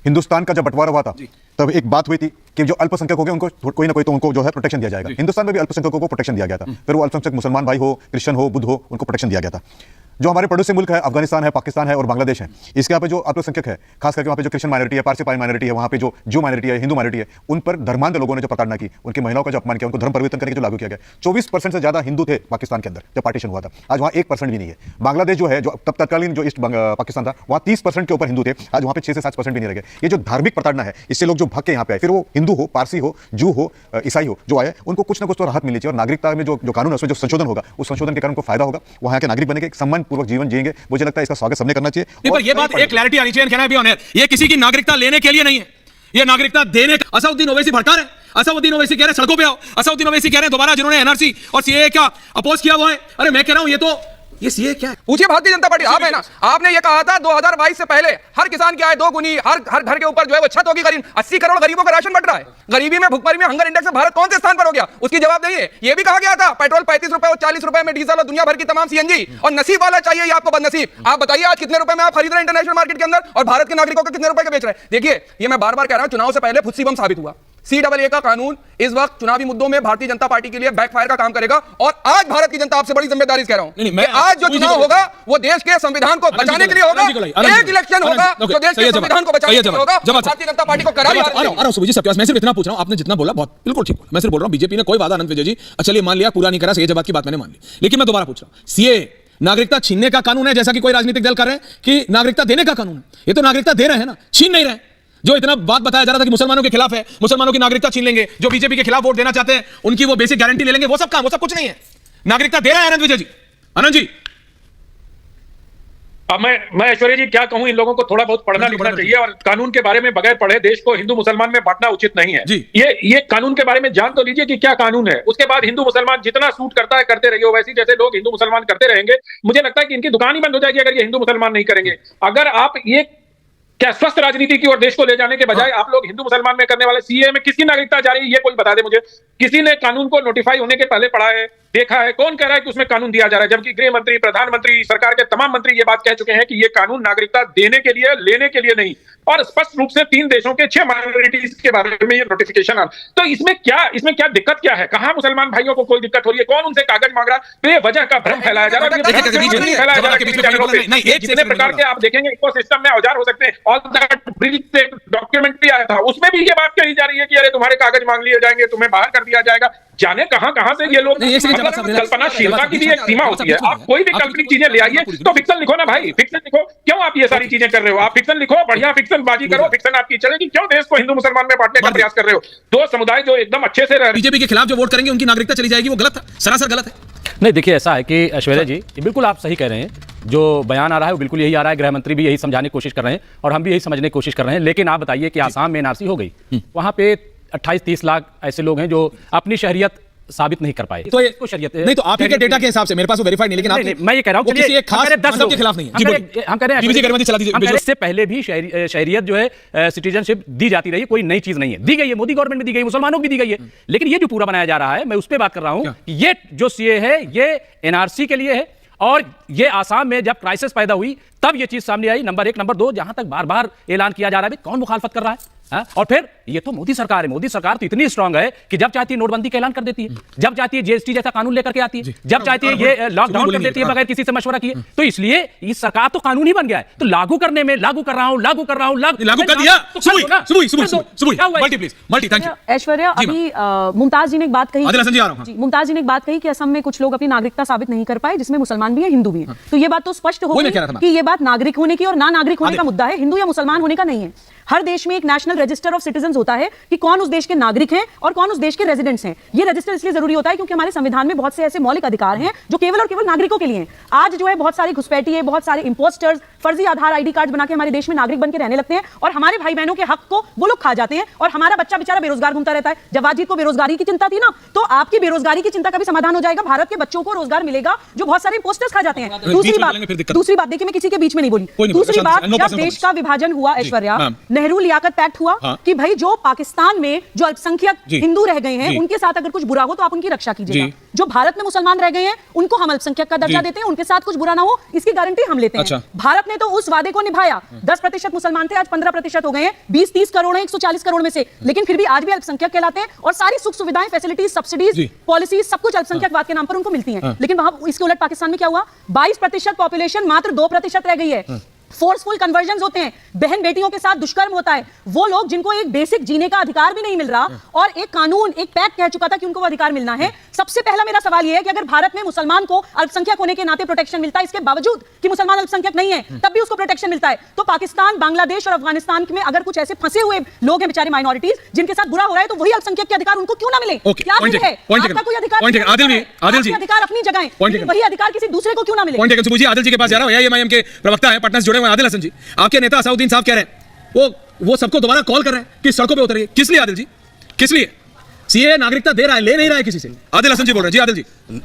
हिंदुस्तान का जब बंटवारा हुआ था तब एक बात हुई थी कि जो अल्पसंख्यक हो गए उनको कोई ना कोई तो उनको जो है प्रोटेक्शन दिया जाएगा। हिंदुस्तान में भी अल्पसंख्यकों को प्रोटेक्शन दिया गया था, फिर वो अल्पसंख्यक मुसलमान भाई हो, क्रिश्चियन हो, बुद्ध हो, उनको प्रोटेक्शन दिया गया था। जो हमारे पड़ोसी मुल्क है, अफगानिस्तान है, पाकिस्तान है और बांग्लादेश है, इसके यहाँ पे जो अल्पसंख्यक है, खास करके वहाँ पे जो क्रिश्चियन माइनॉरिटी है, पारसी माइनॉरिटी है, वहाँ पे जो जू माइनॉरिटी है, हिंदू माइनॉरिटी है, उन पर धर्मांध लोगों ने जो प्रताड़ना की, उनकी महिलाओं का जो अपमान किया, उनको धर्म परिवर्तन करके जो लागू किया गया। 24% से ज्यादा हिंदू थे पाकिस्तान के अंदर जब पार्टीशन हुआ था, आज वहाँ 1% भी नहीं है। बांग्लादेश जो है, जो तब तत्कालीन जो ईस्ट पाकिस्तान था, वहाँ 30% के ऊपर हिंदू थे, आज वहाँ पे 6 से 7% भी नहीं रह गए। ये जो धार्मिक प्रताड़ना है, इससे लोग जो भाग के यहाँ पे आए, फिर वो हिंदू हो, पारसी हो, जू हो, ईसाई हो, जो आए, उनको कुछ ना कुछ तो राहत मिलनी चाहिए। और नागरिकता में जो कानून है उसमें जो संशोधन होगा, उस संशोधन के कारण उनको फायदा होगा, वहाँ के नागरिक बनेंगे, सम्मानपूर्वक जीवन जिएंगे। मुझे लगता है इसका स्वागत सबने करना चाहिए। पर ये बात एक क्लैरिटी आनी चाहिए, कहना है भी ऑन एयर, ये किसी की नागरिकता लेने के लिए नहीं है, ये नागरिकता देने। असदुद्दीन ओवैसी भड़का रहे, असदुद्दीन ओवैसी कह रहे सड़कों पे आओ, असदुद्दीन ओवैसी कह रहे दोबारा जिन्होंने एनआरसी और सीएए का अपोज किया वो है। अरे मैं कह रहा हूं ये सीए क्या है? पूछिए भारतीय जनता पार्टी, आप है ना, आपने ये कहा था 2022 से पहले हर किसान की आय 2 गुनी, हर घर के ऊपर जो है वो छत होगी। गरीब 80 करोड़ गरीबों का राशन बंट रहा है। गरीबी में, भुखमरी में, हंगर इंडेक्स में भारत कौन से स्थान पर हो गया? उसकी जवाब दीजिए। ये भी कहा गया था पेट्रोल 35 रुपए और 40 रुपए में डीजल और दुनिया भर की तमाम सीएनजी, और नसीब वाला चाहिए आपको बदनसीब। आप बताइए आज कितने रुपए में आप खरीद रहे हैं इंटरनेशनल मार्केट के अंदर, और भारत के नागरिकों को कितने रुपए के बेच रहे हैं? देखिए, ये मैं बार बार कह रहा हूं, चुनाव से पहले फुस्सी बम साबित हुआ। CAA का कानून इस वक्त चुनावी मुद्दों में भारतीय जनता पार्टी के लिए बैकफायर का काम करेगा। और आज भारत की जनता आपसे बड़ी जिम्मेदारी कह रहा हूं, आज जो चुनाव होगा वो देश के संविधान को बचाने के लिए होगा। एक इलेक्शन होगा जो देश के संविधान को बचाने के लिए होगा। भारतीय जनता पार्टी को करारी। सुबह जी सत्यावास, मैं सिर्फ इतना पूछ रहा हूं, आपने जितना बोला बहुत बिल्कुल ठीक बोला। मैं सिर्फ बोल रहा हूं बीजेपी ने कोई वादा अनंत विजय जी चलिए मान लिया, पूरा नहीं करा, सही जवाब की बात मैंने मान ली। लेकिन मैं दोबारा पूछ रहा हूं, सीए नागरिकता छीनने का कानून है, जैसा कि कोई राजनीतिक दल कर रहे हैं कि नागरिकता देने का कानून है। ये तो नागरिकता दे रहे हैं ना, छीन नहीं रहे। जो इतना बात बताया जा रहा था कि मुसलमानों के खिलाफ है, मुसलमानों की नागरिकता छीन लेंगे, जो बीजेपी के खिलाफ वोट देना चाहते हैं उनकी वो बेसिक गारंटी ले लेंगे, वो सब काम, वो सब कुछ नहीं है। नागरिकता दे रहा है आनंद विजय जी। आनंद जी, अब मैं ऐश्वर्या जी क्या कहूं, इन लोगों को थोड़ा बहुत पढ़ना लिखना चाहिए, और कानून के बारे में बगैर पढ़े देश को हिंदू मुसलमान में बांटना उचित नहीं है। ये कानून के बारे में जान तो लीजिए कि क्या कानून है, उसके बाद हिंदू मुसलमान जितना सूट करता है करते रहिए। वैसे जैसे लोग हिंदू मुसलमान करते रहेंगे, मुझे लगता है कि इनकी दुकान ही बंद हो जाएगी अगर ये हिंदू मुसलमान नहीं करेंगे। अगर आप ये क्या स्वस्थ राजनीति की ओर देश को ले जाने के बजाय आप लोग हिंदू मुसलमान में करने वाले, सीए में किसकी नागरिकता जा रही है ये कोई बता दे मुझे। किसी ने कानून को नोटिफाई होने के पहले पढ़ा है, देखा है? कौन कह रहा है कि उसमें कानून दिया जा रहा है? जबकि गृह मंत्री, प्रधानमंत्री, सरकार के तमाम मंत्री ये बात कह चुके हैं कि ये कानून नागरिकता देने के लिए, लेने के लिए नहीं। और स्पष्ट रूप से 3 देशों के 6 माइनॉरिटीज के बारे में ये नोटिफिकेशन आ, तो इसमें क्या दिक्कत क्या है? कहां मुसलमान भाइयों को कोई दिक्कत हो रही है? कौन उनसे कागज मांग रहा है? तो ये वजह का भ्रम फैलाया जा रहा है। जितने प्रकार के आप देखेंगे इकोसिस्टम में औजार हो सकते हैं, ऑल दैट ब्रिज से डॉक्यूमेंट्री आया था, उसमें भी ये बात कही जा रही है कि अरे तुम्हारे कागज मांग लिए जाएंगे, तुम्हें बाहर कर दिया जाएगा। जाने कहां से ये लोग, कल्पनाशीलता की भी एक सीमा होती है। आप कोई भी काल्पनिक चीजें ले आइए तो फिक्शन लिखो ना भाई, फिक्शन लिखो। क्यों आप ये सारी चीजें कर रहे हो? आप फिक्शन लिखो, बढ़िया फिक्शन बाजी करो, फिक्शन आपकी चलेगी। क्यों देश को हिंदू मुसलमान में बांटने का प्रयास कर रहे हो? 2 समुदाय जो एकदम अच्छे से रह रहे हैं, बीजेपी के खिलाफ जो वोट करेंगे उनकी नागरिकता चली जाएगी, वो गलत है, सरासर गलत है। नहीं, देखिए ऐसा है कि ऐश्वर्या जी बिल्कुल आप सही कह रहे हैं, जो बयान आ रहा है वो बिल्कुल यही आ रहा है। गृह मंत्री भी यही समझाने की कोशिश कर रहे हैं और हम भी यही समझने की कोशिश कर रहे हैं। लेकिन आप बताइए कि आसाम में एनआरसी हो गई, वहां पे 28-30 लाख ऐसे लोग हैं जो अपनी शहरियत साबित नहीं कर पाए। तो इसको शरीयत नहीं, तो आप ही के डेटा के हिसाब से, मेरे पास वो वेरीफाइड नहीं, लेकिन आप, मैं ये कह रहा हूं कि किसी एक खास मतलब के खिलाफ नहीं है। हम कह रहे हैं इससे पहले भी शहरियत जो है सिटीजनशिप दी जाती रही, कोई नई चीज नहीं है। दी गई है, मोदी गवर्नमेंट में दी गई, मुसलमानों को भी दी गई है। लेकिन ये जो पूरा बनाया जा रहा है, मैं उस पर बात कर रहा हूं कि ये जो सीए है ये एनआरसी के लिए है। और ये आसाम में जब क्राइसिस पैदा हुई तब ये चीज सामने आई, नंबर 1। नंबर 2, जहां तक बार बार ऐलान किया जा रहा है कौन मुखालफत कर रहा है? और फिर ये तो मोदी सरकार है। मोदी सरकार तो इतनी स्ट्रांग है कि जब चाहती है नोटबंदी का ऐलान कर देती है, जब चाहती है जीएसटी जैसा कानून लेकर के आती है, जब चाहती है ये लॉकडाउन कर देती है बगैर किसी से मशवरा किए। तो इसलिए इस सरकार तो कानून ही बन गया है, तो लागू करने में लागू कर रहा हूं लागू कर दिया। ऐश्वर्या, अभी मुमताज जी ने एक बात कही, मुमताज जी ने एक बात कही कि असम में कुछ लोग अपनी नागरिकता साबित नहीं कर पाए, जिसमें मुसलमान भी है, हिंदू भी है। तो ये बात तो स्पष्ट हो गई कि ये बात नागरिक होने की और ना नागरिक होने का मुद्दा है, हिंदू या मुसलमान होने का नहीं है। हर देश में एक नेशनल रजिस्टर ऑफ सिटीजंस होता है कि कौन उस देश के नागरिक हैं और कौन उस देश के रेजिडेंट्स हैं। ये रजिस्टर इसलिए जरूरी होता है क्योंकि हमारे संविधान में बहुत से ऐसे मौलिक अधिकार हैं जो केवल और केवल नागरिकों के लिए हैं। आज जो है बहुत सारी घुसपैठी है, बहुत सारे इंपोस्टर्स फर्जी आधार आईडी कार्ड बना के हमारे देश में नागरिक बन के रहने लगते हैं और हमारे भाई बहनों के हक को वो लोग खा जाते हैं और हमारा बच्चा बेचारा बेरोजगार घूमता रहता है। जवाद जी को बेरोजगारी की चिंता थी ना, तो आपकी बेरोजगारी की चिंता का भी समाधान हो जाएगा। भारत के बच्चों को रोजगार मिलेगा जो बहुत सारे इंपोस्टर्स खा जाते हैं। दूसरी बात देखिए, मैं किसी के बीच में नहीं बोली। कोई नहीं दूसरी बोला, बात, शांति से, जब 100% देश का विभाजन हुआ ऐश्वर्या, मैम। नेहरू लियाकत पैक्ट हुआ हाँ। कि भाई जो पाकिस्तान में जो अल्पसंख्यक जी। हिंदू रह गए हैं जी। उनके साथ अगर कुछ बुरा हो तो आप उनकी रक्षा कीजिएगा। जी। जो भारत में मुसलमान रह गए हैं उनको हम अल्पसंख्यक का दर्जा जी। देते हैं, उनके साथ कुछ बुरा ना हो इसकी गारंटी हम लेते हैं। अच्छा। भारत ने तो उस वादे को निभाया। 10% मुसलमान थे, आज 15% हो गए हैं। 20-30 करोड़ हैं 140 करोड़ में से, लेकिन फिर भी आज भी अल्पसंख्यक कहलाते हैं और सारी सुख सुविधाएं, फैसिलिटीज, सब्सिडीज, जी। पॉलिसीज सब कुछ अल्पसंख्यकवाद के नाम पर उनको मिलती हैं। लेकिन वहां इसके उलट पाकिस्तान में क्या हुआ? 22% पॉपुलेशन मात्र 2% रह गई है। फोर्सफुल कन्वर्जन होते हैं, बहन बेटियों के साथ दुष्कर्म होता है। वो लोग जिनको एक बेसिक जीने का अधिकार भी नहीं मिल रहा और एक कानून, एक पैक्ट कह चुका था कि उनको वो अधिकार मिलना है। सबसे पहला मेरा सवाल यह है कि अगर भारत में मुसलमान को अल्पसंख्यक होने के नाते प्रोटेक्शन मिलता है, इसके बावजूद कि मुसलमान अल्पसंख्यक नहीं है तब भी उसको प्रोटेक्शन मिलता है, तो पाकिस्तान, बांग्लादेश और अफगानिस्तान में अगर कुछ ऐसे फंसे हुए लोग हैं बेचारे माइनॉरिटीज जिनके साथ बुरा हो रहा है, तो वही अल्पसंख्यक के अधिकार उनको क्यों ना मिले? क्या point है? taken, आपका कोई अधिकार point taken, आदिल जी, आदिल जी। अधिकार अपनी जगह है, point लेकिन taken। वही अधिकार किसी दूसरे को क्यों ना मिले? Point taken. सुबह जी आदिल जी के पास जा रहा हूं। एआईएमआईएम के प्रवक्ता हैं, पटना से जुड़े हुए हैं आदिल हसन जी। आपके नेता असाउद्दीन साहब कह रहे हैं वो सबको दोबारा कॉल कर रहे हैं कि सड़कों पे उतरिए। किस लिए आदिल जी? किस लिए? सीए नागरिकता दे रहा है, ले नहीं रहा है किसी से। आदिल हसन जी बोल रहे हैं। जी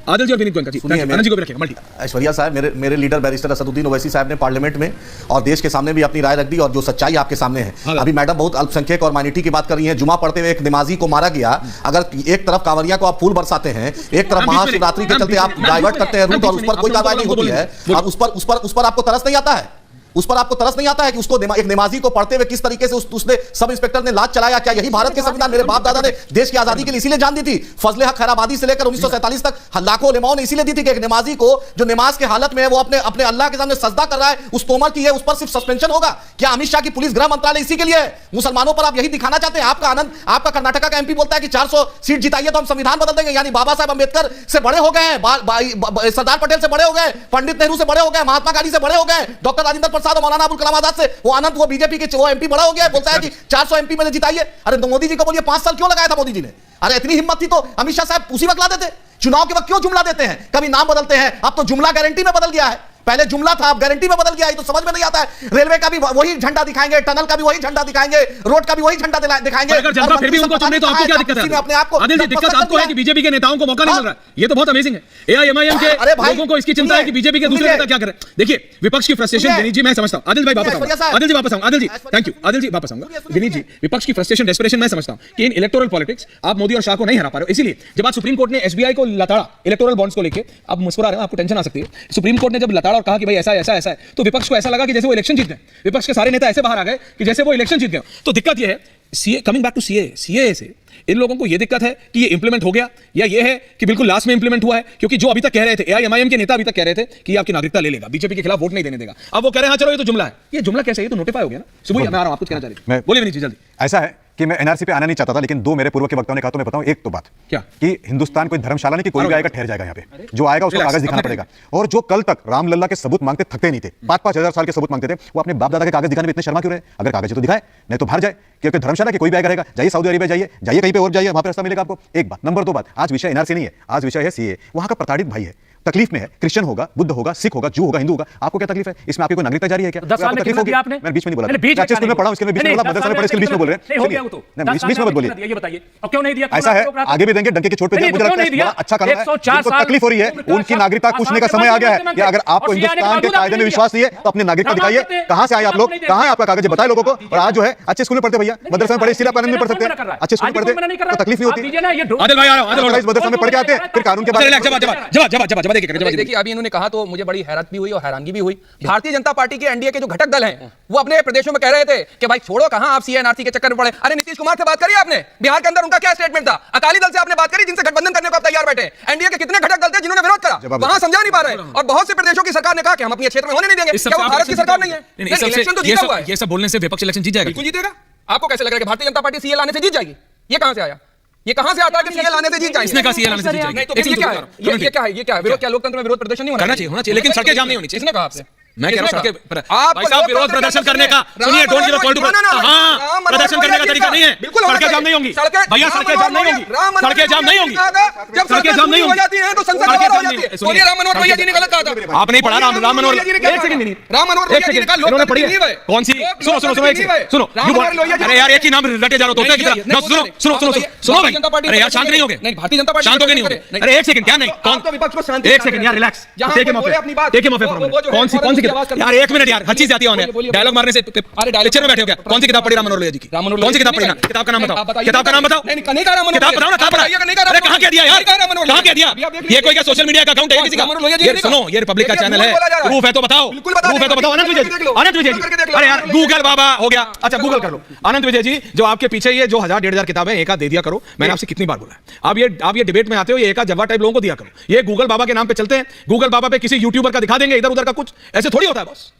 आदिल जी और विनीत गोयनका जी, आनंद जी को भी रखेगा मल्टी। ऐश्वर्या साहब, मेरे लीडर बैरिस्टर असदुद्दीन ओवैसी साहब ने पार्लियामेंट में और देश के सामने भी अपनी राय रख दी और जो सच्चाई आपके सामने है। अभी मैडम बहुत अल्पसंख्यक और माइनॉरिटी की बात कर रही हैं। जुमा पढ़ते हुए एक नमाजी को मारा गया। अगर एक तरफ कांवरिया को आप फूल बरसाते हैं, एक तरफ महाशिवरात्रि के चलते आप डाइवर्ट करते हैं रूट और उस पर कोई कार्रवाई नहीं होती है और उस पर आपको तरस नहीं आता है? उस पर आपको तरस नहीं आता है कि उसको एक नमाजी को पढ़ते हुए किस तरीके से उसने सब इंस्पेक्टर ने लात चलाया? क्या यही भारत के संविधान? मेरे बाप दादा ने देश की आजादी के लिए इसीलिए जान दी थी। फजले हक खैराबादी से लेकर 1947 तक लाखों उलेमाओं ने इसीलिए दी थी कि एक नमाजी को जो नमाज के हालत में है वो अपने अल्लाह के सामने सजदा कर रहा है, उस तोमर की है, उस पर सिर्फ सस्पेंशन होगा। क्या अमित शाह की पुलिस गृह मंत्रालय इसी के लिए है? मुसलमानों पर आप यही दिखाना चाहते हैं? आपका कर्नाटका का एमपी बोलता है कि 400 सीट जिताइए तो हम संविधान बदल देंगे। यानी बाबा साहब अंबेडकर से बड़े हो गए हैं, सरदार पटेल से बड़े हो गए, पंडित नेहरू से बड़े हो गए, महात्मा गांधी से बड़े हो गए, डॉक्टर राजेंद्र प्रसाद और मौलाना अबुल कलाम आजाद से वो बीजेपी के वो एमपी बड़ा हो गया है, बोलता है कि 400 एमपी में जिताइए। अरे तो मोदी जी को बोलिए 5 साल क्यों लगाया था मोदी जी ने? अरे इतनी हिम्मत थी तो अमित शाह साहब उसी वक्त ला देते। चुनाव के वक्त क्यों जुमला देते हैं? कभी नाम बदलते हैं, अब तो जुमला गारंटी में बदल गया है। पहले जुमला था, अब गारंटी में बदल गया है, तो समझ में नहीं आता है। रेलवे का भी वही झंडा दिखाएंगे, टनल का भी वही झंडा दिखाएंगे, रोड का भी वही झंडा दिखाएंगे। अगर जनता फिर भी उनको चुने तो आपको क्या दिक्कत है? अपने आप को आदिल जी, दिक्कत आपको है कि बीजेपी के नेताओं को मौका नहीं मिल रहा है। ये तो बहुत अमेजिंग है। एआईएमआईएम के लोगों को इसकी चिंता है कि बीजेपी के दूसरे नेता क्या कर रहे हैं। देखिए विपक्ष की फ्रस्ट्रेशन, विनीत जी मैं समझता हूं। आदिल भाई वापस आऊंगा, आदिल जी वापस आऊंगा, आदिल जी थैंक यू, आदिल जी वापस आऊंगा। विनीत जी, विपक्ष की फ्रस्ट्रेशन, डेस्परेशन मैं समझता हूं कि इन इलेक्टोरल पॉलिटिक्स आप मोदी और शाह को नहीं हरा पा रहे हो। इसीलिए जब आज सुप्रीम कोर्ट ने एसबीआई को लताड़ा इलेक्टोरल बॉन्ड्स को लेकर, आप मुस्कुरा रहे हो, आपको टेंशन आ सकती है। सुप्रीम कोर्ट ने जब लताड़ा और कहा कि भाई ऐसा है, तो विपक्ष को ऐसा लगा कि जैसे वो इलेक्शन जीत गए। विपक्ष के सारे नेता ऐसे बाहर आ गए कि जैसे वो इलेक्शन जीत गए। तो दिक्कत ये है, CA coming back to CA से इन लोगों को ये दिक्कत है कि ये इंप्लीमेंट हो गया या ये है कि बिल्कुल लास्ट में इंप्लीमेंट हुआ है। क्योंकि जो अभी तक कह रहे थे, एआईएमआईएम के नेता अभी तक कह रहे थे कि ये आपकी नागरिकता ले लेगा, बीजेपी के खिलाफ वोट नहीं देने देगा। अब वो कह रहे हैं हाँ चलो ये तो जुमला है। ये जुमला कैसे? ये तो नोटिफाई हो गया ना। सुबह मैं आ रहा हूं, आप कुछ कहना चाह रहे हैं? बोलिए विनीत जी जल्दी। ऐसा है कि मैं एनआरसी पे आना नहीं चाहता था, लेकिन दो मेरे पूर्व के वक्ताओं ने कहा तो मैं बताऊं एक तो बात क्या कि हिंदुस्तान कोई धर्मशाला नहीं कि कोई भी आएगा ठहर जाएगा यहाँ पे। जो आएगा उसको कागज दिखाना पड़ेगा। और जो कल तक रामलल्ला के सबूत मांगते थकते नहीं थे, 5-5 हजार साल के सबूत मांगते थे, वो अपने बाप दादा के कागज दिखाने में इतने शर्मा क्यों रहे? अगर कागज तो दिखाए, नहीं तो बाहर जाए। क्योंकि धर्मशाला के कोई भी आएगा रहेगा, जाइए सऊदी अरेबिया, जाइए कहीं पे और जाइए, वहां पे रास्ता मिलेगा आपको। एक बात। नंबर 2 बात, आज विषय एनआरसी नहीं है, आज विषय है सीए। वहां का प्रताड़ित भाई है, तकलीफ में है, क्रिश्चियन होगा, बुद्ध होगा, सिख होगा, जू होगा, हिंदू होगा। आपको क्या तकलीफ है? इसमें आपकी कोई नागरिकता जारी है क्या? 10 साल में तकलीफ होगी? आपने? मैं बीच में नहीं बोला, अच्छे स्कूल में पढ़ा, उसके बीच में बोला, मदरसा में पढ़े, इसके बीच में बोल रहे हैं। बीच में मत बोलिए। ये बताइए अब क्यों नहीं दिया? ऐसा है, आगे भी देंगे, डंके की चोट पे मुझे लगता है बड़ा अच्छा काम है। जिनको तकलीफ हो रही है उनकी नागरिकता पूछने का समय आ गया है कि अगर आपको हिंदुस्तान के कायदे में विश्वास नहीं है तो अपनी नागरिकता दिखाइए। कहां से आए आप लोग, कहां है आपका कागज, बताए लोगों को। और आज जो है अच्छे स्कूल में पढ़ते भैया, मदरसा में पढ़े, इसलिए आप कानून में पढ़ सकते हैं। अच्छे स्कूल में पढ़ते तो तकलीफ नहीं होती। आदिल भाई आ रहा हूं, मदरसा में पढ़ के आते हैं, फिर कानून के बाद जवाब देखिए अभी इन्होंने कहा तो मुझे बड़ी हैरत भी हुई और हैरानगी भी हुई। भारतीय जनता पार्टी के एनडीए के जो घटक दल हैं वो अपने प्रदेशों में कह रहे थे कि भाई छोड़ो, कहां आप सीएनआरसी के चक्कर में पड़े। अरे नीतीश कुमार से बात करी आपने? बिहार के अंदर उनका क्या स्टेटमेंट था? अकाली दल से आपने बात करी जिनसे गठबंधन करने को आप तैयार बैठे। एनडीए के कितने घटक दल थे जिन्होंने विरोध करा? वहां समझा नहीं पा रहे। और बहुत से प्रदेशों की सरकार ने कहा कि हम अपने क्षेत्र में होने नहीं देंगे। क्या वो भारत की सरकार नहीं है? इलेक्शन तो जीता हुआ है। ये सब बोलने से विपक्ष इलेक्शन जीत जाएगा? बिल्कुल जीतेगा। आपको कैसे लग रहा है कि भारतीय जनता पार्टी सीए लाने से जीत जाएगी? ये कहां से आया? ये कहां से आता है कि सीए लाने से जीत जाएगी? इसने कहा सीए लाने से जीत जाएगी। तो ये क्या है? ये क्या है? ये क्या है? विरोध क्या लोकतंत्र में विरोध प्रदर्शन नहीं होना चाहिए, लेकिन सड़कें जाम नहीं होनी चाहिए। किसने कहा आपसे? मैं कह रहा हूं सड़कें, भाई साहब विरोध प्रदर्शन करने का, सुनिए, don't give a call to, हां प्रदर्शन करने का तरीका नहीं है। सड़कें जाम नहीं होंगी भैया, सड़कें जाम नहीं होंगी, सड़कें जाम नहीं होंगी, जब सड़कें जाम नहीं हो होंगी, जाती है तो संसद सड़कें हो जाम जाती नहीं है। बोलिए राम मनोहर भैया जी ने गलत कहा था। आप नहीं पढ़ा राम मनोहर, एक सेकंड नहीं, राम मनोहर एक भैया जी ने कहा सेकंड, इन्होंने पढ़ी है कौन सी? सुनो सुनो सुनो, एक सेकंड सुनो, अरे यार एक ही नाम रटे जा रहे हो, सुनो सुनो सुनो सुनो सुनो भाई, अरे यार शांत नहीं होगे, नहीं भारतीय जनता पार्टी शांत हो गए नहीं होगे, अरे एक सेकंड, क्या नहीं कौन, विपक्ष को शांति, एक सेकंड यार रिलैक्स, टेक हिम ऑफ, कौन सी यार, एक मिनट यार, हर चीज आती है, डायलॉग मारने से पिक्चर में बैठे हो क्या? कौन सी किताब पढ़ी राम मनोहर लोहिया जी की? कौन सी किताब पढ़ी ना? किताब का नाम बताओ, किताब का नाम बताओ, किताब बताओ ना, कहां पढ़ा? अरे कहां कह दिया यार, कहां कह दिया? ये कोई क्या सोशल मीडिया का अकाउंट है किसी का? ये सुनो, ये रिपब्लिक का चैनल है, प्रूफ है तो बताओ, प्रूफ है तो बताओ। अनंत विजय जी, अनंत विजय जी, अरे यार गूगल बाबा हो गया, अच्छा गूगल कर लो। अनंत विजय जी, जो आपके पीछे ये जो 1000-1500 किताबें एक आध दे दिया करो, मैंने आपसे कितनी बार बोला है, आप ये डिबेट में आते हो, ये एक आध जवाब टाइप लोगों को दिया करो, ये गूगल बाबा के नाम पे चलते हैं, गूगल बाबा पे किसी यूट्यूबर का दिखा देंगे इधर उधर का कुछ, ऐसे थोड़ी होता है बॉस।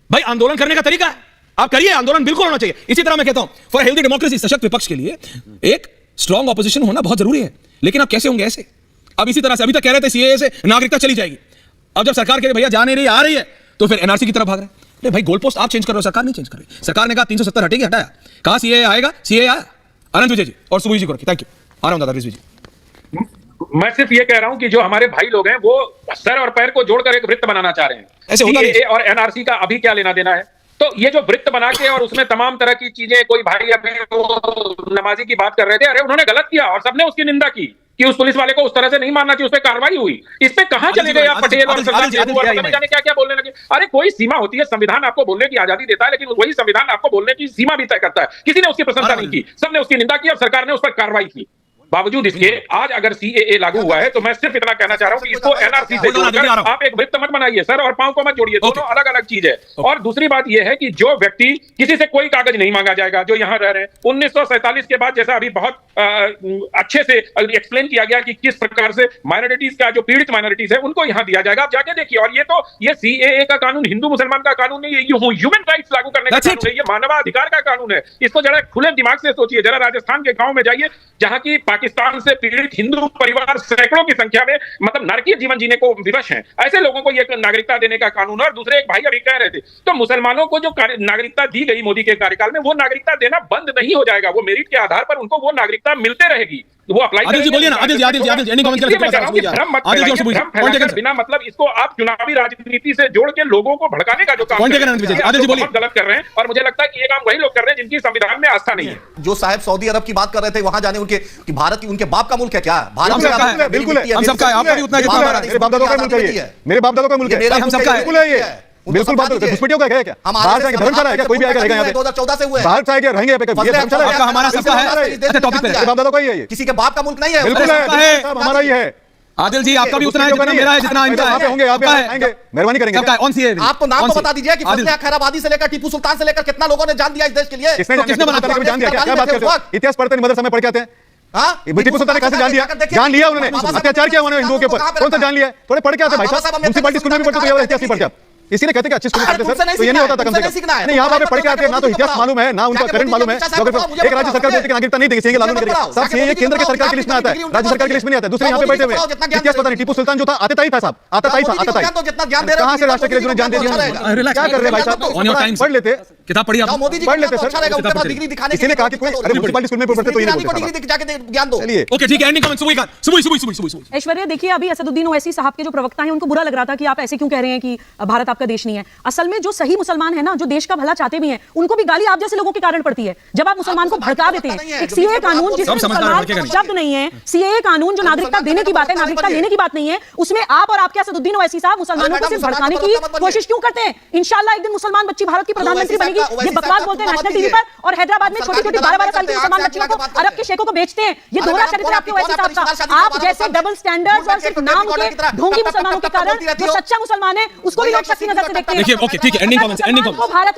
भाई आंदोलन करने का तरीका है, आप करिए, आंदोलन बिल्कुल होना चाहिए। इसी तरह मैं कहता हूं, फॉर हेल्दी डेमोक्रेसी, सशक्त विपक्ष के लिए एक स्ट्रांग ऑपोजिशन होना बहुत जरूरी है, लेकिन आप कैसे होंगे ऐसे? अब इसी तरह से अभी तक कह रहे थे सीएए से नागरिकता चली जाएगी, अब जब सरकार के भैया जा नहीं रही, आ रही है, तो फिर एनआरसी की तरफ भाग रहे हैं। अरे भाई गोल पोस्ट आप चेंज कर रहे हो, सरकार नहीं चेंज कर रही। सरकार ने कहा 370 हटेगी, हटाया, कहा सीएए आएगा, सीएए आया। अनंत विजय जी और सुबोध जी को रखिए, थैंक यू। आ रहा हूं दादा रिजवी जी। मैं सिर्फ ये कह रहा हूं कि जो हमारे भाई लोग हैं वो सर और पैर को जोड़कर एक वृत्त बनाना चाह रहे हैं। ऐसे होता नहीं। और एनआरसी का अभी क्या लेना देना है? तो ये जो वृत्त बना के और उसमें तमाम तरह की चीजें, कोई भाई अभी वो नमाजी की बात कर रहे थे, अरे उन्होंने गलत किया और सबने उसकी निंदा की कि उस पुलिस वाले को उस तरह से नहीं मारना चाहिए, उस पर कार्रवाई हुई। इस पे कहां चले गए आप पटेल और सरदार जाने क्या क्या बोलने लगे? अरे कोई सीमा होती है, संविधान आपको बोलने की आजादी देता है, लेकिन वही संविधान आपको बोलने की सीमा भी तय करता है। किसी ने उसकी प्रशंसा नहीं की, सबने उसकी निंदा की और सरकार ने उस पर कार्रवाई की। बावजूद इसके आज अगर सीएए लागू हुआ है तो मैं सिर्फ इतना कहना चाह रहा हूं कि इसको एनआरसी से जोड़कर आप एक वृत्त मत बनाइए सर, और पांव को मत जोड़िए, दोनों अलग अलग चीज है। और दूसरी बात यह है कि जो व्यक्ति, किसी से कोई कागज नहीं मांगा जाएगा, जो यहां रह रहे हैं 1947 के बाद, जैसा अभी बहुत अच्छे से एक्सप्लेन किया गया कि किस प्रकार से माइनॉरिटीज का, जो पीड़ित माइनॉरिटीज है, उनको यहां दिया जाएगा, आप जाके देखिए। और ये सीएए का कानून हिंदू मुसलमान का कानून नहीं है, ये ह्यूमन राइट्स लागू करने का कानून है, ये मानवाधिकार का कानून है। इसको जरा खुले दिमाग से सोचिए, जरा राजस्थान के गांव में जाइए जहां की पाकिस्तान से हिंदू परिवार सैकड़ों की संख्या में मतलब नारकीय जीवन जीने को विवश हैं, ऐसे लोगों को यह नागरिकता देने का कानून है। और दूसरे एक भाई अभी कह रहे थे, तो मुसलमानों को जो नागरिकता दी गई मोदी के कार्यकाल में, वो नागरिकता देना बंद नहीं हो जाएगा, वो मेरिट के आधार पर उनको वो नागरिकता मिलते रहेगी, वो अप्लाई आदिल जी बोलिए ना, आदिल जी एनी कमेंट करें, बिना मतलब इसको आप चुनावी राजनीति से जोड़ के लोगों को भड़काने का जो काम आदिल जी बोलिए, गलत कर रहे हैं। और मुझे लगता है कि ये काम वही लोग कर रहे हैं जिनकी संविधान में आस्था नहीं है। जो साहब सऊदी अरब की बात कर रहे थे, वहां जाने उनके कि भारत की उनके बाप का मुल्क है क्या? भारत बिल्कुल है, हम सबका है, आपका भी उतना है, मेरे बाप दादों का मुल्क है ये, मेरे बाप दादों का मुल्क है, हम सबका है, बिल्कुल है ये, बिल्कुल बात है। घुसपैठियों का है क्या? बाहर से धर्मशाला है क्या? कोई भी आएगा रहेगा यहाँ पे? 2014 से हुए, बाहर से आएगा रहेंगे यहाँ पे? ये धर्मशाला है, हमारा सबका है। अच्छा टॉपिक पे, बाप दादों का ही है ये, किसी के बाप का मुल्क नहीं है, बिल्कुल है, सब हमारा ही है। आदिल जी आपका भी उतना है जितना मेरा है, जितना इनका है, होंगे आप आएंगे, मेहरबानी करेंगे। कौन सी है? आप तो नाम तो बता दीजिए कि फजले खैराबादी से लेकर टीपू सुल्तान से लेकर कितना लोगों ने जान दिया इस देश के लिए? किसने जान दिया? क्या बात करते हो? इतिहास पढ़ते हैं, मदरसा में पढ़ के आते हैं। टीपू सुल्तान ने कहां से जान लिया? जान लिया उन्होंने, अत्याचार किया उन्होंने हिंदुओं के ऊपर, कौन सा जान लिया? थोड़े पढ़ के आते भाई साहब, म्युनिसिपैलिटी स्कूल में भी पढ़ते हो, इतिहास नहीं पढ़ते आप, इसीलिए कहते हैं कि अच्छे स्कूल में पढ़ते सर, तो ये नहीं होता था कम से कम। नहीं यहाँ पे पढ़ के आते हैं, ना तो इतिहास मालूम है, ना उनका करंट मालूम है। एक राज्य सरकार बोलती है नागरिकता नहीं देगी, लागू नहीं करेगी, सब ये केंद्र की सरकार की लिस्ट में आता है, राज्य सरकार की लिस्ट में नहीं आता है। दूसरे यहाँ पे बैठे हुए इतिहास पता नहीं, टीपू सुल्तान जो था आता ही था साहब, आता ही था। कहां से राष्ट्र के लिए जान दे दिया? क्या कर रहे भाई साहब? पढ़ लेते, किताब पढ़िए, पढ़ लेते सर, डिग्री दिखाने, इसीलिए कहा कि कोई म्युनिसिपैलिटी स्कूल में पढ़ते तो ये ज्ञान दो। चलिए ओके ठीक है, एंडिंग कमेंट सुबह। ऐश्वर्या देखिए, अभी असदुद्दीन ओवैसी साहब के जो प्रवक्ता हैं, उनको बुरा लग रहा था कि आप ऐसे क्यों कह रहे हैं कि भारत आपका देश नहीं है। असल में जो सही मुसलमान है ना, जो देश का भला चाहते भी हैं, उनको भी गाली आप जैसे लोगों के कारण पड़ती है। जब आप मुसलमान को भड़का देते हैं, एक सीएए कानून जिसमें मुसलमान शब्द नहीं है, सीएए कानून जो नागरिकता देने की बात है, नागरिकता लेने की बात नहीं है, उसमें आप और आपके असदुद्दीन ओवैसी साहब मुसलमानों को सिर्फ भड़काने की कोशिश क्यों करते हैं? इंशाल्लाह एक दिन मुसलमान बच्ची भारत की प्रधानमंत्री बनेगी, ये बकवास बोलते हैं नेशनल टीवी पर, और हैदराबाद में छोटी छोटी 12-12 साल की मुसलमान बच्चियों को अरब के शेखों को बेचते हैं। ये दोहरा चरित्र आपके ओवैसी साहब का। आप जैसे डबल स्टैंडर्ड्स और सिर्फ नाम के ढोंगी मुसलमानों के कारण जो सच्चा मुसलमान है उसको भी लोग शक्ति नजर से देखते हैं। देखिए ओके ठीक है, एंडिंग कमेंट्स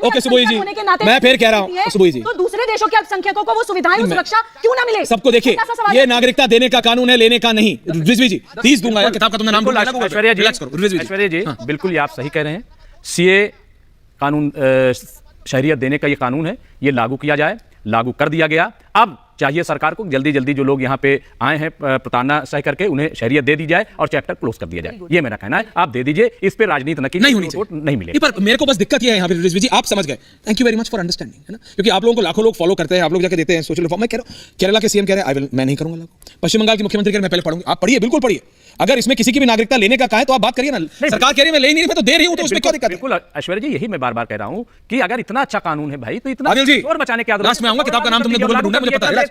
ओके सुबोध जी, मैं फिर कह रहा हूं सुबोध जी, तो दूसरे देशों के अल्पसंख्यकों को वो सुविधाएं और सुरक्षा क्यों ना मिले? सबको देखिए, ये नागरिकता देने का कानून है, लेने का नहीं। रिजवी जी 30 दूंगा यार, किताब का तुमने नाम बोला। ऐश्वर्या जी बिल्कुल आप सही कह रहे हैं। सीए कानून, शहरियत देने का ये कानून है, ये लागू किया जाए, लागू कर दिया गया। अब चाहिए सरकार को जल्दी जल्दी जो लोग यहाँ पे आए हैं प्रताड़ना सह करके उन्हें शहरियत दे दी जाए और चैप्टर क्लोज कर दिया जाए। ये मेरा कहना है, आप दे दीजिए, इस पे राजनीति न कीजिए, नहीं होनी चाहिए, नहीं मिले। पर मेरे को बस दिक्कत ये है यहाँ पे ऋषि जी, आप समझ गए, thank you very much for understanding, है ना, क्योंकि आप लोगों को लाखों लोग फॉलो करते हैं, आप लोग जाके देते हैं सोशल रिफॉर्म। मैं कह रहा हूँ केरला के सीएम कह रहे हैं मैं नहीं करूंगा लागू, पश्चिम बंगाल के मुख्यमंत्री कह रहे हैं मैं पहले पढ़ूंगा। आप पढ़िए, बिल्कुल पढ़िए, अगर इसमें किसी की भी नागरिकता लेने का कहा है तो आप बात करिए ना। सरकार कह रही है मैं ले नहीं रही, मैं तो दे रही हूं, तो उसमें क्या दिक्कत है? बिल्कुल ऐश्वर्या जी, यही मैं बार बार कह रहा हूं कि अगर इतना अच्छा कानून है भाई तो इतना आदिल जी शोर मचाने की आदत। लास्ट में आऊंगा, किताब का नाम तुमने गूगल पे ढूंढा, मुझे पता है।